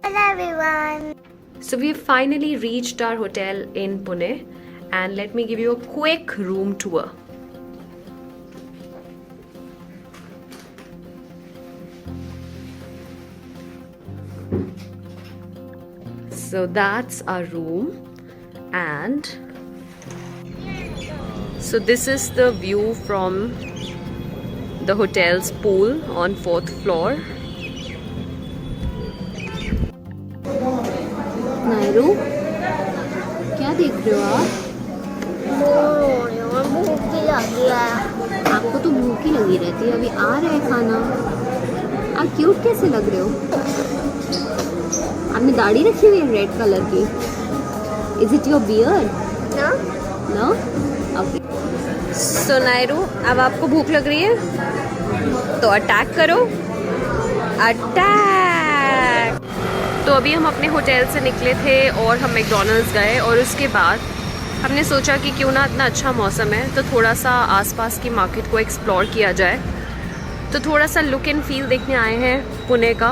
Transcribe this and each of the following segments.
Hello everyone. So we finally reached our hotel in Pune and let me give you a quick room tour. So that's our room and so this is the view from the hotel's pool on 4th floor. नायरू क्या देख रहे हो आप? भूख लगी है। आपको तो भूख ही लगी रहती है, अभी आ रहा है खाना। आप क्यूट कैसे लग रहे हो? आपने दाढ़ी रखी हुई है रेड कलर की। Is it your beard? No? Okay. So Nairu, अब आपको भूख लग रही है तो अटैक करो। अटैक। तो अभी हम अपने होटल से निकले थे और हम मैकडॉनल्ड्स गए और उसके बाद हमने सोचा कि क्यों ना इतना अच्छा मौसम है तो थोड़ा सा आसपास की मार्केट को एक्सप्लोर किया जाए। तो थोड़ा सा लुक एंड फील देखने आए हैं पुणे का।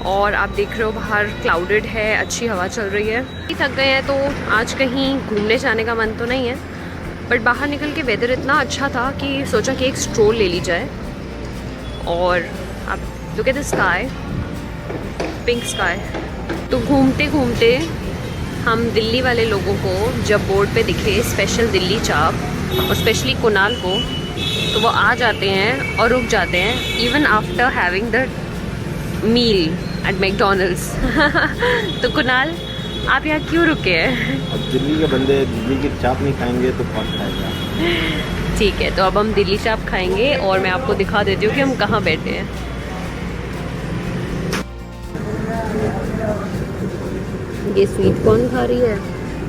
और आप देख रहे हो बाहर क्लाउडेड है, अच्छी हवा चल रही है। थक गए हैं तो आज कहीं घूमने जाने का मन तो नहीं है, बट बाहर निकल के वेदर इतना अच्छा था कि सोचा कि एक स्ट्रोल ले ली जाए। और आप look at the sky, pink sky. तो घूमते घूमते हम दिल्ली वाले लोगों को जब बोर्ड पे दिखे स्पेशल दिल्ली चाप और स्पेशली कुणाल को, तो वो आ जाते हैं और रुक जाते हैं even after having the meal at McDonald's. तो कुणाल, आप यहाँ क्यों रुके हैं? अब दिल्ली के बंदे दिल्ली की चाप नहीं खाएंगे तो कौन खाएगा? ठीक है, तो अब हम दिल्ली चाप खाएंगे और मैं आपको दिखा देती हूँ कि हम कहाँ बैठे हैं। ये स्वीट कॉर्न खा रही है,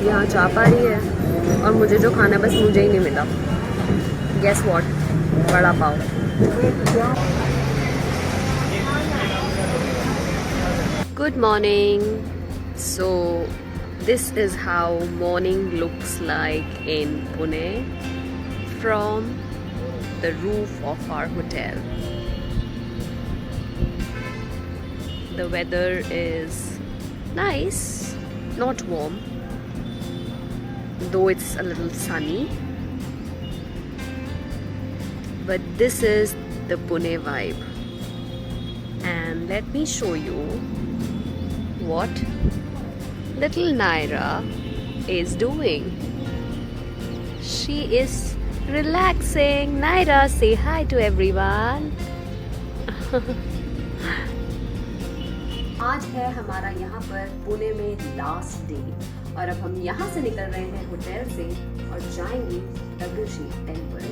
यहाँ चाप आ रही है और मुझे जो खाना बस मुझे ही नहीं मिला। Guess what? Vada pav. Good morning. So this is how morning looks like in Pune from the roof of our hotel. The weather is nice, not warm, though it's a little sunny, but this is the Pune vibe. And let me show you what little Naira is doing. She is relaxing. Naira, say hi to everyone. आज है हमारा यहाँ पर पुणे में last day और अब हम यहाँ से निकल रहे हैं होटल से और जाएंगे दगडूशेठ टेम्पल,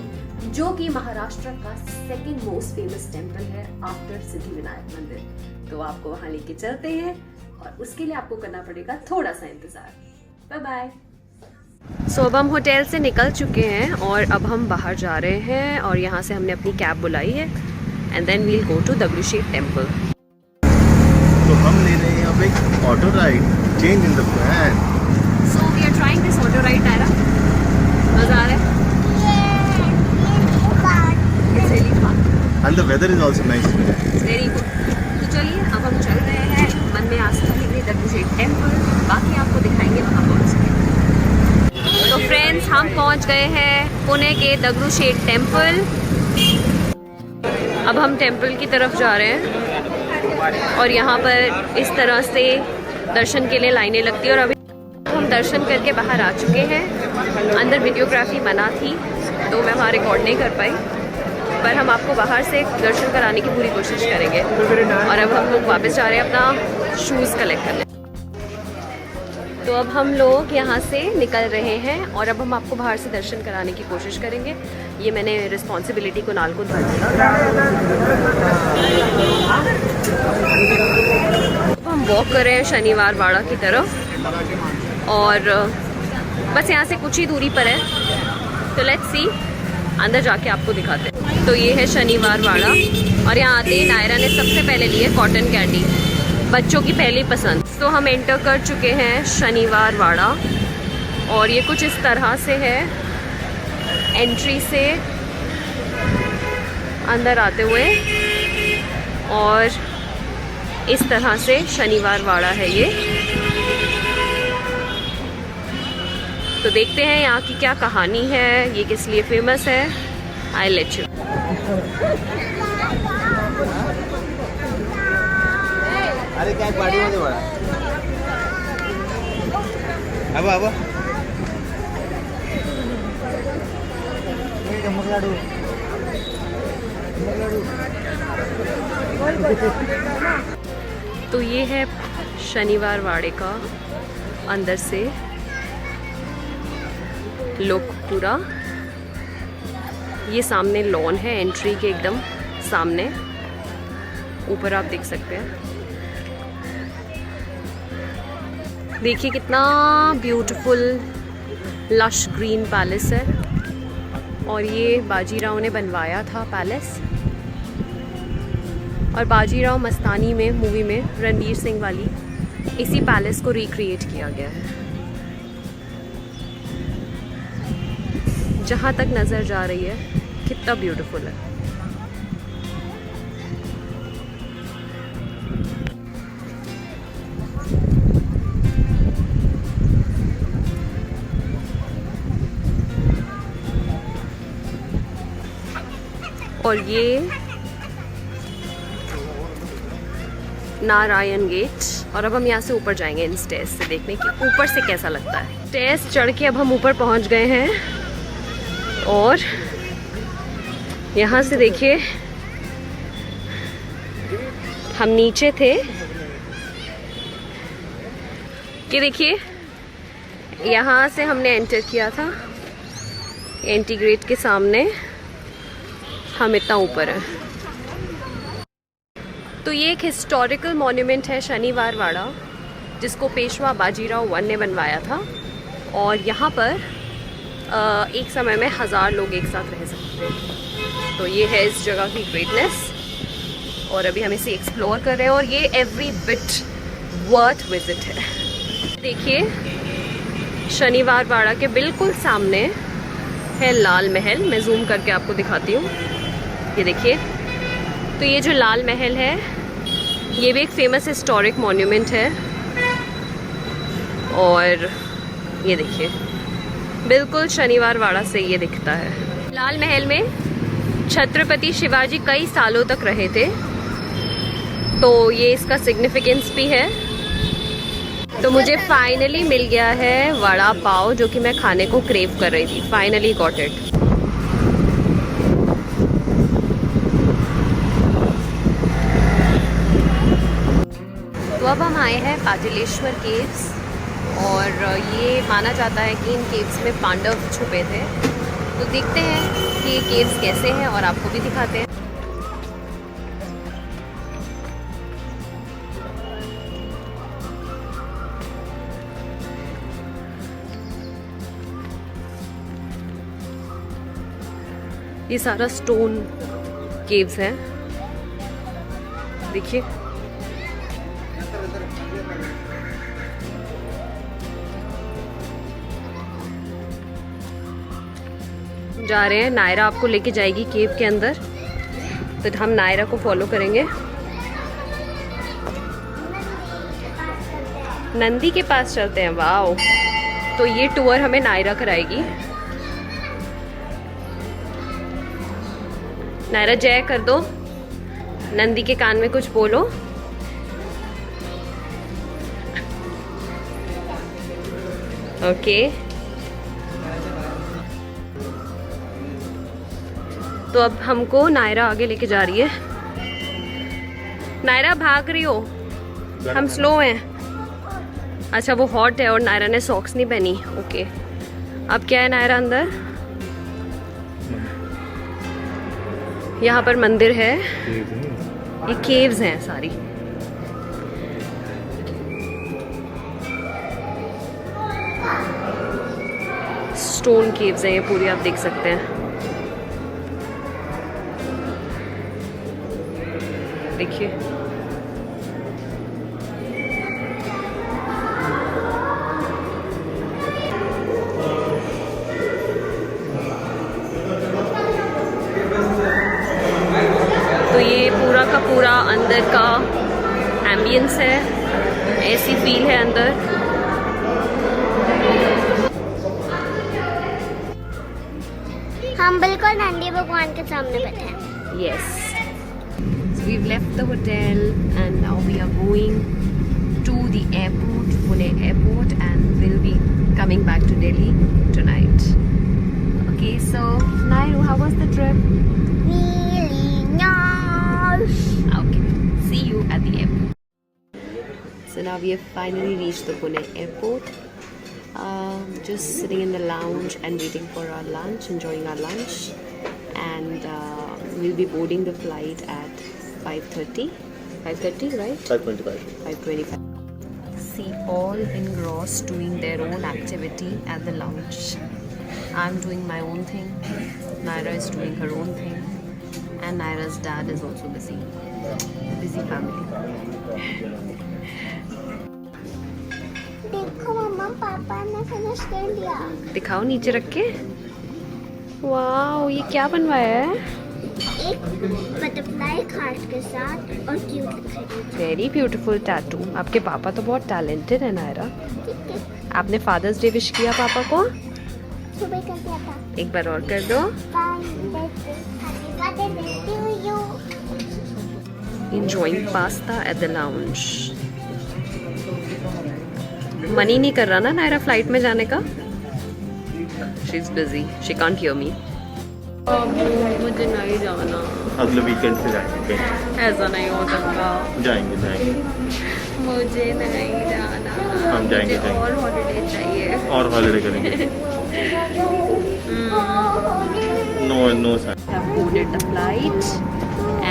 जो कि महाराष्ट्र का सेकंड मोस्ट फेमस टेम्पल है आफ्टर सिद्धिविनायक मंदिर। तो आपको वहाँ लेके चलते हैं और उसके लिए आपको करना पड़ेगा थोड़ा सा इंतजार। Bye bye. सो अब हम होटल से निकल चुके हैं और अब हम बाहर जा रहे हैं और यहाँ से हमने अपनी कैब बुलाई है and then we'll go to Dagdusheth temple. तो हम ले रहे हैं अब एक auto ride, change in the plan. So we are trying this auto ride. Naira, मजा आ रहा है? It's really fun. And the weather is also nice. Very good. तो चलिए अब हम चल रहे हैं मन में आस्था के लिए दगडूशेठ टेम्पल। बाकी आपको दिखाएंगे वहाँ पहुँच के। तो फ्रेंड्स, हम पहुँच गए हैं पुणे के दगडूशेठ टेम्पल। अब हम टेम्पल की तरफ जा रहे हैं और यहाँ पर इस तरह से दर्शन के लिए लाइनें लगती है और अभी हम दर्शन करके बाहर आ चुके हैं। अंदर वीडियोग्राफी मना थी तो मैं वहाँ रिकॉर्ड नहीं कर पाई, पर हम आपको बाहर से दर्शन कराने की पूरी कोशिश करेंगे। और अब हम लोग वापस जा रहे हैं अपना शूज़ कलेक्ट करने। तो अब हम लोग यहाँ से निकल रहे हैं और अब हम आपको बाहर से दर्शन कराने की कोशिश करेंगे। ये मैंने रिस्पॉन्सिबिलिटी कुणाल को धर दिया। हम वॉक कर रहे हैं शनिवार वाड़ा की तरफ और बस यहाँ से कुछ ही दूरी पर है, तो लेट्स सी, अंदर जाके आपको दिखाते हैं। तो ये है शनिवार वाड़ा और यहाँ आते ही नायरा ने सबसे पहले लिए कॉटन कैंडी, बच्चों की पहली पसंद। तो हम एंटर कर चुके हैं शनिवार वाड़ा और ये कुछ इस तरह से है एंट्री से अंदर आते हुए। और इस तरह से शनिवार वाड़ा है ये। तो देखते हैं यहाँ की क्या कहानी है, ये किस लिए फेमस है। I let you. अरे क्या गाड़ी मध्ये बघा आबा आबा तो ये है शनिवार वाड़े का अंदर से लुक पूरा। ये सामने लॉन है एंट्री के एकदम सामने, ऊपर आप देख सकते हैं। देखिए कितना ब्यूटीफुल लश ग्रीन पैलेस है, और ये बाजीराव ने बनवाया था पैलेस। और बाजीराव मस्तानी में मूवी में रणवीर सिंह वाली इसी पैलेस को रिक्रिएट किया गया है। जहाँ तक नज़र जा रही है कितना ब्यूटीफुल है। और ये नारायण गेट। और अब हम यहाँ से ऊपर जाएंगे इन स्टेयर्स से, देखने की ऊपर से कैसा लगता है। स्टेयर्स चढ़ के अब हम ऊपर पहुँच गए हैं, और यहाँ से देखिए हम नीचे थे। ये देखिए यहाँ से हमने एंटर किया था, एंटी गेट के सामने हम इतना ऊपर है। तो ये एक हिस्टोरिकल मॉन्यूमेंट है शनिवार वाड़ा, जिसको पेशवा बाजीराव I ने बनवाया था। और यहाँ पर एक समय में 1000 लोग एक साथ रह सकते हैं। तो ये है इस जगह की ग्रेटनेस, और अभी हम इसे एक्सप्लोर कर रहे हैं, और ये एवरी बिट वर्थ विजिट है। देखिए शनिवार वाड़ा के बिल्कुल सामने है लाल महल। मैं जूम करके आपको दिखाती हूँ, ये देखिए। तो ये जो लाल महल है ये भी एक फेमस हिस्टोरिक मॉन्यूमेंट है, और ये देखिए बिल्कुल शनिवार वाड़ा से ये दिखता है। लाल महल में छत्रपति शिवाजी कई सालों तक रहे थे, तो ये इसका सिग्निफिकेंस भी है। तो मुझे फाइनली मिल गया है वड़ा पाव, जो कि मैं खाने को क्रेव कर रही थी। Finally got it. तो अब हम आए हैं पाटलेश्वर केव्स, और ये माना जाता है कि इन केव्स में पांडव छुपे थे। तो देखते हैं कि ये केव्स कैसे हैं, और आपको भी दिखाते हैं। ये सारा स्टोन केव्स हैं, देखिए। जा रहे हैं, नायरा आपको लेके जाएगी केव के अंदर, तो हम नायरा को फॉलो करेंगे। नंदी के पास चलते हैं, वाओ। तो ये टूर हमें नायरा कराएगी। नायरा जय कर दो, नंदी के कान में कुछ बोलो। ओके। तो अब हमको नायरा आगे लेके जा रही है। नायरा भाग रही हो, हम स्लो हैं। अच्छा वो हॉट है और नायरा ने सॉक्स नहीं पहनी। ओके। अब क्या है नायरा अंदर? यहाँ पर मंदिर है, ये केव्स हैं सारी। स्टोन केव्स हैं ये पूरी, आप देख सकते हैं। देखिए तो ये पूरा का पूरा अंदर का एम्बियंस है, ऐसी फील है अंदर। हम बिल्कुल नंदी भगवान के सामने बैठे हैं। Yes. So we've left the hotel and now we are going to the airport, Pune airport, and we'll be coming back to Delhi tonight. Okay, so Nairu, how was the trip? Really nice. Okay, see you at the airport. So now we have finally reached the Pune airport. Just sitting in the lounge and waiting for our lunch, enjoying our lunch, and we'll be boarding the flight at 5:30. 5:30, right? 5:25. 5:25. See all engrossed doing their own activity at the lounge. I'm doing my own thing. Naira is doing her own thing, and Naira's dad is also busy. Busy family. देखो मम्मा, पापा ने finish कर लिया। दिखाओ नीचे रख के। Wow, ये क्या बनवाया है? एक बटरफ्लाई हार्ट के साथ और क्यूट लिखा है। Very beautiful tattoo. आपके पापा तो बहुत टैलेंटेड है नायरा। ठीक है, आपने फादर्स डे विश किया पापा को? सुबह कर दिया था। एक बार और कर दो। Happy birthday to you. Enjoying pasta at the lounge. मन ही नहीं कर रहा ना नायरा फ्लाइट में जाने का। She is busy, she can't hear me. मुझे नहीं जाना। अगले वीकेंड पे जाएंगे। ऐसा नहीं हो सकता। जाएंगे जाएंगे। मुझे नहीं जाना। हम जाएंगे, मुझे और हॉलिडे चाहिए। और हॉलिडे करेंगे। No sir. Have boarded the flight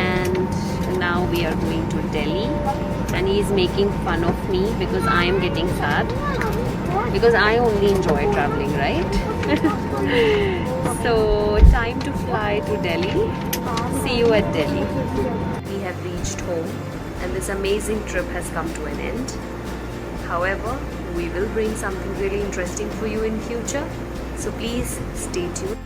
and now we are going to Delhi, and he is making fun of me because I am getting sad because I only enjoy traveling, right? So time to fly to Delhi. See you at Delhi. We have reached home and this amazing trip has come to an end. However, we will bring something really interesting for you in future, so please stay tuned.